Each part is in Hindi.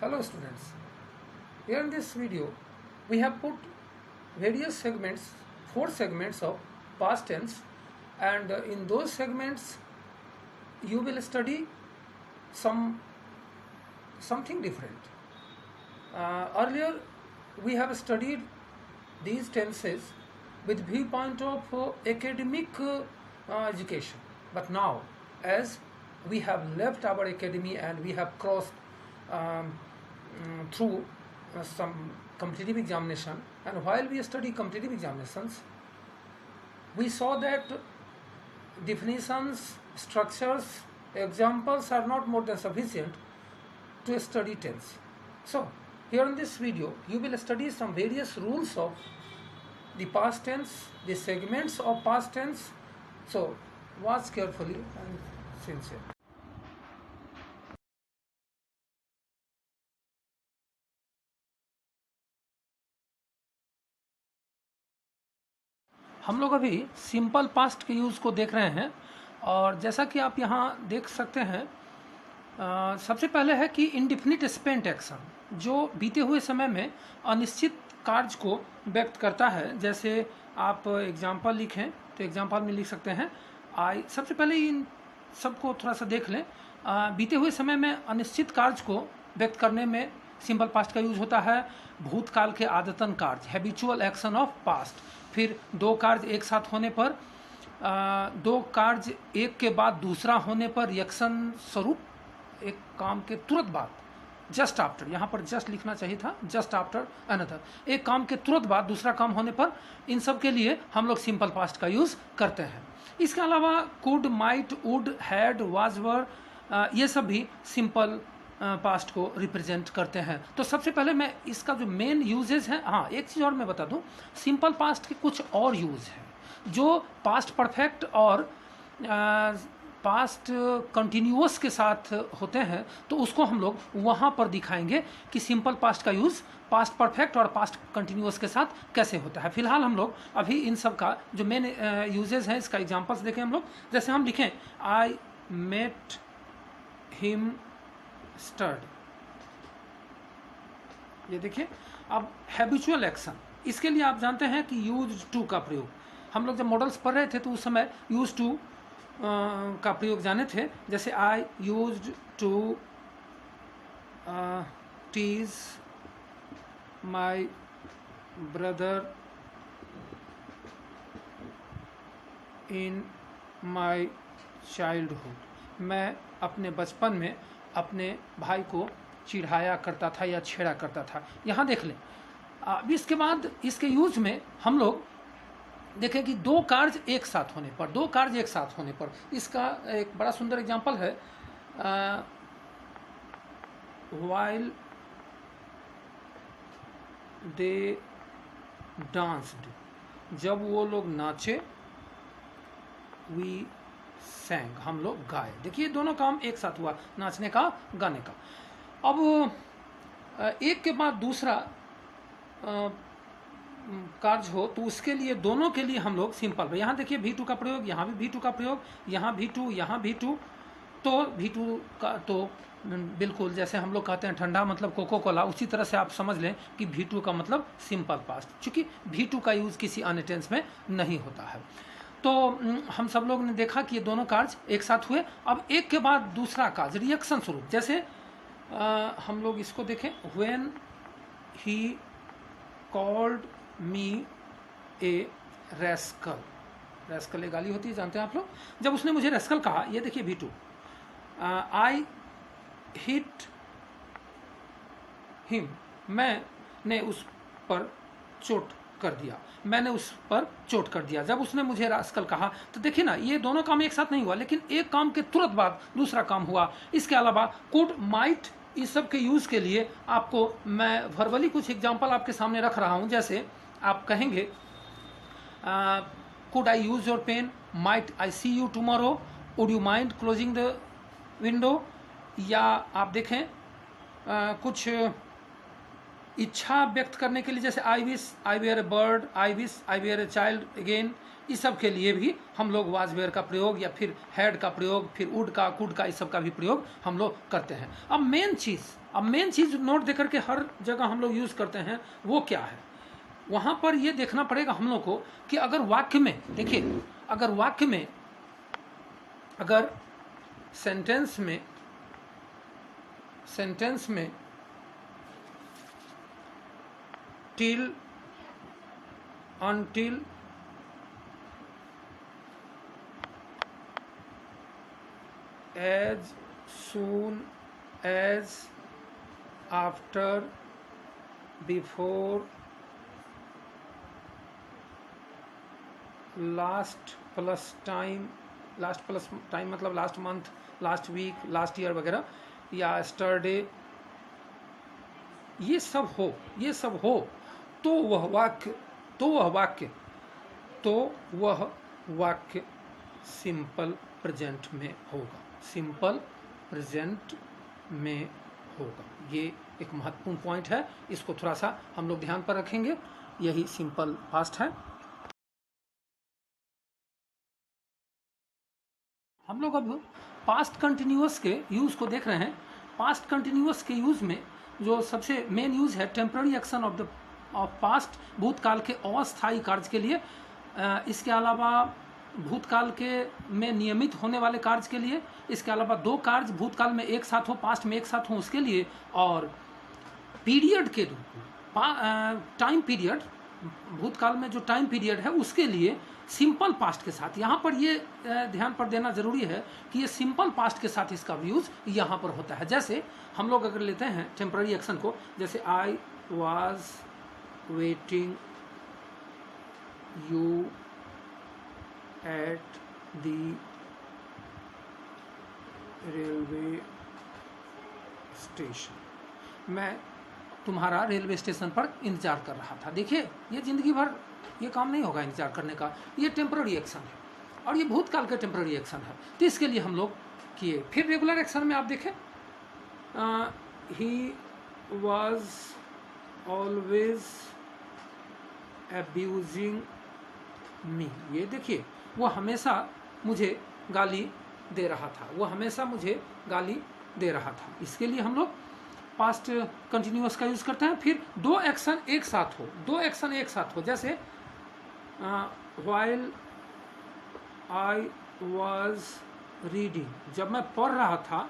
Hello students, here in this video we have put various segments, 4 segments of past tense, and in those segments you will study something different. Earlier we have studied these tenses with viewpoint of academic education, but now as we have left our academy and we have crossed through some competitive examination, and while we study competitive examinations we saw that definitions, structures, examples are not more than sufficient to study tense. So here in this video you will study some various rules of the past tense, the segments of past tense. So watch carefully and sincere. हम लोग अभी सिंपल पास्ट के यूज़ को देख रहे हैं, और जैसा कि आप यहाँ देख सकते हैं, सबसे पहले है कि इंडिफिनिट स्पेंट एक्शन, जो बीते हुए समय में अनिश्चित कार्य को व्यक्त करता है। जैसे आप एग्जाम्पल लिखें तो एग्जाम्पल में लिख सकते हैं आई। सबसे पहले इन सबको थोड़ा सा देख लें। बीते हुए समय में अनिश्चित कार्य को व्यक्त करने में सिंपल पास्ट का यूज होता है। भूतकाल के आदतन कार्य, हैबिचुअल एक्शन ऑफ पास्ट। फिर दो कार्य एक साथ होने पर, दो कार्य एक के बाद दूसरा होने पर रिएक्शन स्वरूप, एक काम के तुरंत बाद, जस्ट आफ्टर, यहाँ पर जस्ट लिखना चाहिए था, जस्ट आफ्टर अनदर, एक काम के तुरंत बाद दूसरा काम होने पर, इन सब के लिए हम लोग सिंपल पास्ट का यूज़ करते हैं। इसके अलावा could, might, would, had, was, were, ये सब भी सिंपल पास्ट को रिप्रेजेंट करते हैं। तो सबसे पहले मैं इसका जो मेन यूजेज है, हाँ एक चीज़ और मैं बता दूं, सिंपल पास्ट के कुछ और यूज़ हैं जो पास्ट परफेक्ट और पास्ट कंटिन्यूअस के साथ होते हैं, तो उसको हम लोग वहाँ पर दिखाएंगे कि सिंपल पास्ट का यूज़ पास्ट परफेक्ट और पास्ट कंटिन्यूअस के साथ कैसे होता है। फिलहाल हम लोग अभी इन सब का जो मेन यूजेज हैं इसका एग्जांपल्स देखें हम लोग। जैसे हम लिखें आई मेट हिम स्टड, ये देखिए। अब हैबिचुअल एक्शन, इसके लिए आप जानते हैं कि यूज टू का प्रयोग, हम लोग जब मॉडल्स पढ़ रहे थे तो उस समय यूज टू का प्रयोग जाने थे। जैसे I used to tease my brother in my childhood, मैं अपने बचपन में अपने भाई को चिढ़ाया करता था या छेड़ा करता था। यहाँ देख लें। अब इसके बाद इसके यूज में हम लोग देखें कि दो कार्य एक साथ होने पर, दो कार्य एक साथ होने पर, इसका एक बड़ा सुंदर एग्जांपल है व्हाइल दे डांस्ड, जब वो लोग नाचे, वी सैंग, हम लोग गाए। देखिए दोनों काम एक साथ हुआ, नाचने का, गाने का। अब एक के बाद दूसरा कार्य हो तो उसके लिए, दोनों के लिए हम लोग सिंपल, यहाँ देखिए भी टू का प्रयोग, यहाँ भी टू का प्रयोग, यहाँ भी टू, यहाँ भी टू। तो भी टू का तो बिल्कुल जैसे हम लोग कहते हैं ठंडा मतलब कोको कोला, उसी तरह से आप समझ लें कि भी टू का मतलब सिंपल पास्ट, क्योंकि भी टू का यूज़ किसी अन्य टेंस में नहीं होता है। तो हम सब लोग ने देखा कि ये दोनों कार्य एक साथ हुए। अब एक के बाद दूसरा कार्य रिएक्शन स्वरूप, जैसे हम लोग इसको देखें, when he called me A rascal, rascal एक गाली होती है, जानते हैं आप लोग। जब उसने मुझे रैस्कल कहा, ये देखिए भी टू, आई हिट हिम, मैंने उस पर चोट कर दिया, मैंने उस पर चोट कर दिया। जब उसने मुझे रास्कल कहा, तो देखिए ना, ये दोनों काम एक साथ नहीं हुआ, लेकिन एक काम के तुरंत बाद दूसरा काम हुआ। इसके अलावा कुड, माइट, इस सब के यूज़ के लिए आपको मैं वर्बली कुछ एग्जांपल आपके सामने रख रहा हूँ। जैसे आप कहेंगे could I use your pen, might I see you tomorrow, would you mind closing the window. या आप देखें कुछ इच्छा व्यक्त करने के लिए, जैसे I wish I were a bird, I wish I were a child again, इस सब के लिए भी हम लोग वाज वेयर का प्रयोग या फिर हैड का प्रयोग, फिर वुड का, कुड का, इस सब का भी प्रयोग हम लोग करते हैं। अब मेन चीज़ नोट देकर के हर जगह हम लोग यूज़ करते हैं, वो क्या है? वहाँ पर ये देखना पड़ेगा हम लोग को कि अगर वाक्य में, देखिए, अगर वाक्य में, अगर सेंटेंस में till, until, as soon as, after, before, last plus time मतलब last month, last week, last year वगैरह, या यस्टरडे, ये सब हो तो वह वाक्य सिंपल प्रेजेंट में होगा, सिंपल प्रेजेंट में होगा। ये एक महत्वपूर्ण पॉइंट है, इसको थोड़ा सा हम लोग ध्यान पर रखेंगे। यही सिंपल पास्ट है। हम लोग अब पास्ट कंटिन्यूअस के यूज़ को देख रहे हैं। पास्ट कंटिन्यूअस के यूज़ में जो सबसे मेन यूज़ है टेम्पररी एक्शन ऑफ पास्ट, भूतकाल के अस्थायी कार्य के लिए। इसके अलावा भूतकाल के में नियमित होने वाले कार्य के लिए, इसके अलावा दो कार्य भूतकाल में एक साथ हो, पास्ट में एक साथ हो, उसके लिए, और पीरियड के टाइम पीरियड, भूतकाल में जो टाइम पीरियड है उसके लिए सिंपल पास्ट के साथ। यहाँ पर ये ध्यान पर देना जरूरी है कि ये सिंपल पास्ट के साथ इसका यूज यहाँ पर होता है। जैसे हम लोग अगर लेते हैं टेम्पररी एक्शन को, जैसे I was waiting you at the railway station, मैं तुम्हारा रेलवे स्टेशन पर इंतजार कर रहा था। देखिए, ये जिंदगी भर ये काम नहीं होगा इंतजार करने का, ये टेम्पररी एक्शन है और ये भूतकाल का टेम्पररी एक्शन है, तो इसके लिए हम लोग किए। फिर रेगुलर एक्शन में आप देखें, he was always abusing me, ये देखिए, वो हमेशा मुझे गाली दे रहा था, वो हमेशा मुझे गाली दे रहा था। इसके लिए हम लोग पास्ट कंटिन्यूअस का यूज करते हैं। फिर दो एक्शन एक साथ हो, जैसे while I was reading, जब मैं पढ़ रहा था,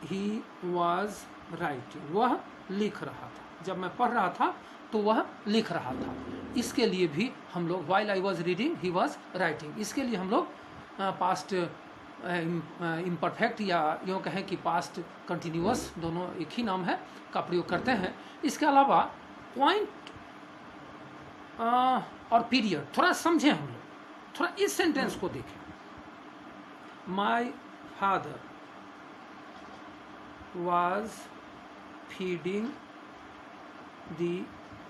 he was writing, वह लिख रहा था, जब मैं पढ़ रहा था तो वह लिख रहा था। इसके लिए भी हम लोग while I was reading he was writing, इसके लिए हम लोग पास्ट इम्परफेक्ट या यूँ कहें कि पास्ट कंटिन्यूअस, दोनों एक ही नाम है, का प्रयोग करते हैं। इसके अलावा पॉइंट और पीरियड थोड़ा समझें हम लोग, थोड़ा इस सेंटेंस को देखें। My father was feeding the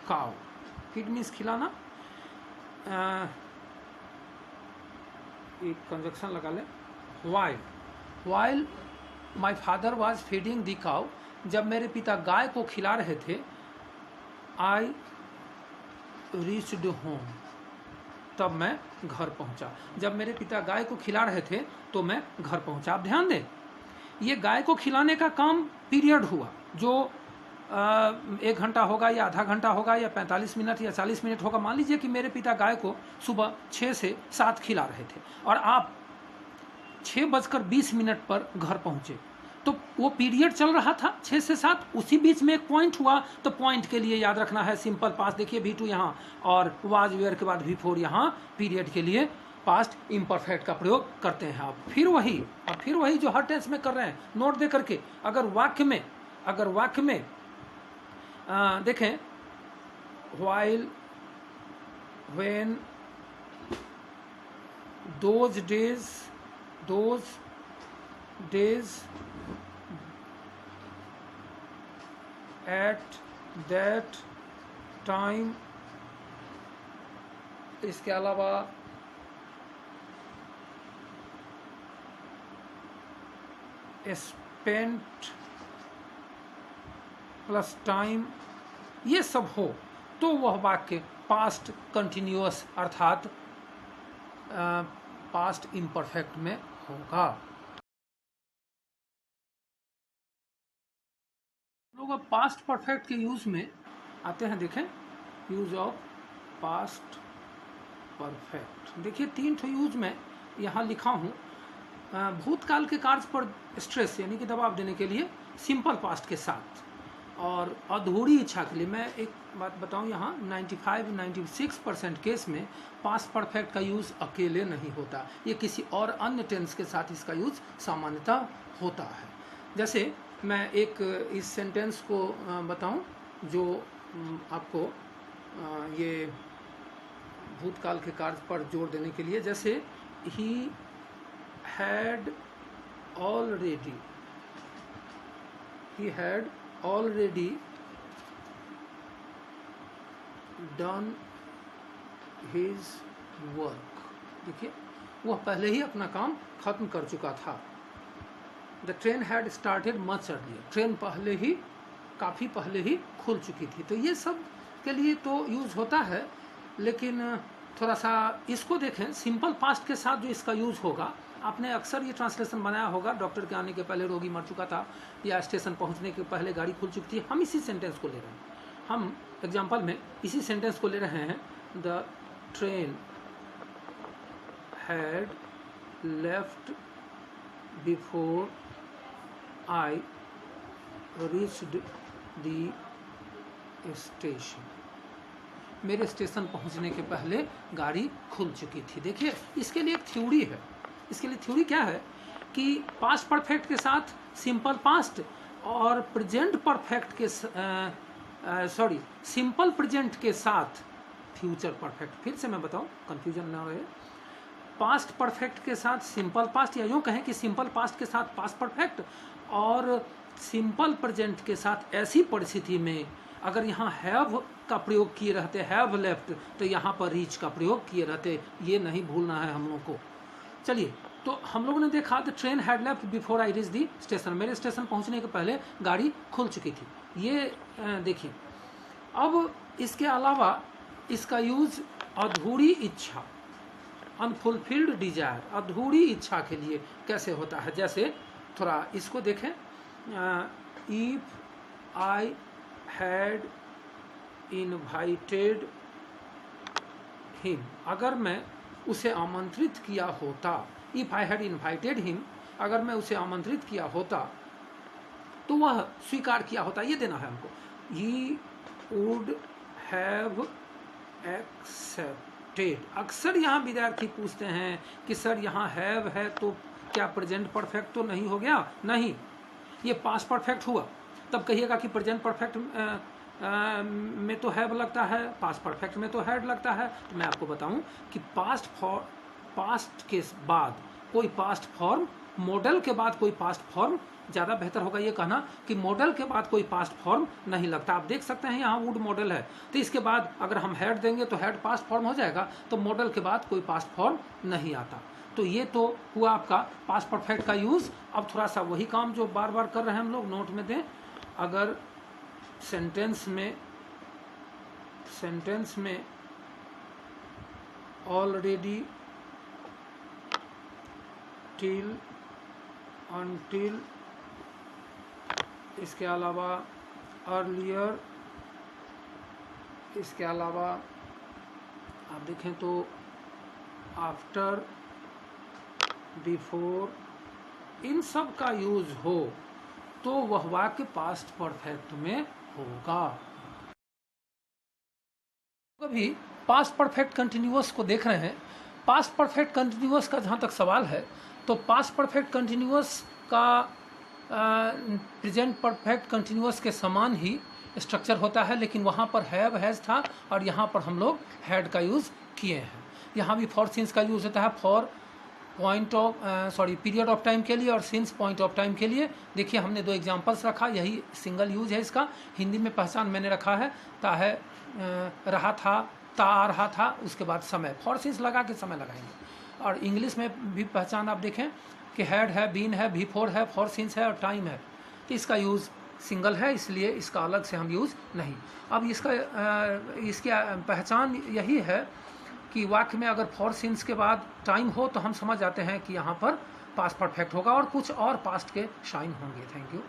cow, feed means खिलाना, एक कंजक्शन लगा लें, while my father was feeding the cow, जब मेरे पिता गाय को खिला रहे थे, आई रीच्ड होम, तब मैं घर पहुंचा। जब मेरे पिता गाय को खिला रहे थे तो मैं घर पहुंचा। आप ध्यान दें, ये गाय को खिलाने का काम पीरियड हुआ, जो 1 घंटा होगा या आधा घंटा होगा या 45 मिनट या 40 मिनट होगा। मान लीजिए कि मेरे पिता गाय को सुबह 6 से 7 खिला रहे थे और आप 6:20 पर घर पहुंचे, तो वो पीरियड चल रहा था 6 से 7, उसी बीच में एक पॉइंट हुआ, तो पॉइंट के लिए याद रखना है सिंपल पास्ट। देखिए V2 यहाँ और वाज वेयर के बाद V4 यहाँ, पीरियड के लिए पास्ट इम्परफेक्ट का प्रयोग करते हैं आप। फिर वही जो हर टेंस में कर रहे हैं, नोट दे करके, अगर वाक्य में देखें, while, when, those days, at that time, इसके अलावा spent प्लस टाइम ये सब हो तो वह वाक्य पास्ट कंटिन्यूअस अर्थात पास्ट इम्परफेक्ट में होगा। लोग अब पास्ट परफेक्ट के यूज में आते हैं। देखें यूज ऑफ पास्ट परफेक्ट। देखिए 3 ठो यूज में यहाँ लिखा हूँ। भूतकाल के कार्य पर स्ट्रेस यानी कि दबाव देने के लिए सिंपल पास्ट के साथ, और अधूरी इच्छा के लिए मैं एक बात बताऊं, यहाँ 95-96% केस में पास्ट परफेक्ट का यूज़ अकेले नहीं होता, ये किसी और अन्य टेंस के साथ इसका यूज़ सामान्यतः होता है। जैसे मैं एक इस सेंटेंस को बताऊं जो आपको ये भूतकाल के कार्य पर जोर देने के लिए, जैसे ही had already done his work। देखिए वह पहले ही अपना काम खत्म कर चुका था। The train had started much earlier। Train पहले ही काफ़ी पहले ही खुल चुकी थी। तो ये सब के लिए तो यूज़ होता है, लेकिन थोड़ा सा इसको देखें सिंपल पास्ट के साथ जो इसका यूज़ होगा। आपने अक्सर ये ट्रांसलेशन बनाया होगा, डॉक्टर के आने के पहले रोगी मर चुका था, या स्टेशन पहुंचने के पहले गाड़ी खुल चुकी थी। हम इसी सेंटेंस को ले रहे हैं, हम एग्जाम्पल में इसी सेंटेंस को ले रहे हैं। The train had left before I reached the station. मेरे स्टेशन पहुंचने के पहले गाड़ी खुल चुकी थी। देखिए इसके लिए एक थ्योरी है। इसके लिए थ्योरी क्या है कि पास्ट परफेक्ट के साथ सिंपल पास्ट और प्रेजेंट परफेक्ट के सिंपल प्रेजेंट के साथ फ्यूचर परफेक्ट। फिर से मैं बताऊं, कंफ्यूजन ना रहे। पास्ट परफेक्ट के साथ सिंपल पास्ट, या यूँ कहें कि सिंपल पास्ट के साथ पास्ट परफेक्ट, और सिंपल प्रेजेंट के साथ ऐसी परिस्थिति में अगर यहाँ हैव का प्रयोग किए रहते, हैव लेफ्ट, तो यहाँ पर रीच का प्रयोग किए रहते। ये नहीं भूलना है हम लोग को। चलिए, तो हम लोगों ने देखा the train had left before I reach the station. मेरे स्टेशन पहुंचने के पहले गाड़ी खुल चुकी थी। ये देखिए, अब इसके अलावा इसका यूज अधूरी इच्छा, अनफुलफिल्ड डिजायर, अधूरी इच्छा के लिए कैसे होता है। जैसे थोड़ा इसको देखें, if I had invited him, अगर मैं उसे आमंत्रित किया होता। If I had invited him, अगर मैं उसे आमंत्रित किया होता तो वह स्वीकार किया होता। ये देना है हमको। He would have accepted. अक्सर यहाँ विद्यार्थी पूछते हैं कि सर यहाँ हैव है तो क्या प्रेजेंट परफेक्ट तो नहीं हो गया? नहीं, ये पास्ट परफेक्ट हुआ। तब कहिएगा कि प्रेजेंट परफेक्ट में तो हैव लगता है, पास्ट परफेक्ट में तो हैड लगता है। तो मैं आपको बताऊं कि पास्ट के बाद कोई पास्ट फॉर्म, मॉडल के बाद कोई पास्ट फॉर्म ज़्यादा बेहतर होगा ये कहना कि मॉडल के बाद कोई पास्ट फॉर्म नहीं लगता। आप देख सकते हैं यहाँ वुड मॉडल है, तो इसके बाद अगर हम हैड देंगे तो हैड पास्ट फॉर्म हो जाएगा, तो मॉडल के बाद कोई पास्ट फॉर्म नहीं आता। तो ये तो हुआ आपका पास्ट परफेक्ट का यूज़। अब थोड़ा सा वही काम जो बार बार कर रहे हैं हम लोग, नोट में दें। अगर सेंटेंस में ऑलरेडी, टिल, अनटिल, इसके अलावा अर्लियर, इसके अलावा आप देखें तो आफ्टर, बिफोर, इन सब का यूज हो तो वह वाक्य पास्ट परफेक्ट में होगा। कभी पास्ट परफेक्ट कंटिन्यूअस को देख रहे हैं। पास्ट परफेक्ट कंटिन्यूअस का जहाँ तक सवाल है तो पास्ट परफेक्ट कंटिन्यूअस का प्रेजेंट परफेक्ट कंटिन्यूअस के समान ही स्ट्रक्चर होता है, लेकिन वहाँ पर हैव, हैज़ था और यहाँ पर हम लोग हैड का यूज़ किए हैं। यहाँ भी फॉर सिंस का यूज़ होता है, फॉर पीरियड ऑफ टाइम के लिए और सिंस पॉइंट ऑफ टाइम के लिए। देखिए हमने 2 एग्जांपल्स रखा, यही सिंगल यूज है इसका। हिंदी में पहचान मैंने रखा है, ता है रहा था, ता आ रहा था, उसके बाद समय, फॉर सिंस लगा के समय लगाएंगे। और इंग्लिश में भी पहचान आप देखें कि हैड है, बीन है, बिफोर है, फॉर सिंस है और टाइम है। तो इसका यूज़ सिंगल है, इसलिए इसका अलग से हम यूज़ नहीं। अब इसकी पहचान यही है कि वाक्य में अगर फॉर सिंस के बाद टाइम हो तो हम समझ जाते हैं कि यहाँ पर पास्ट परफेक्ट होगा और कुछ और पास्ट के साइन होंगे। Thank you.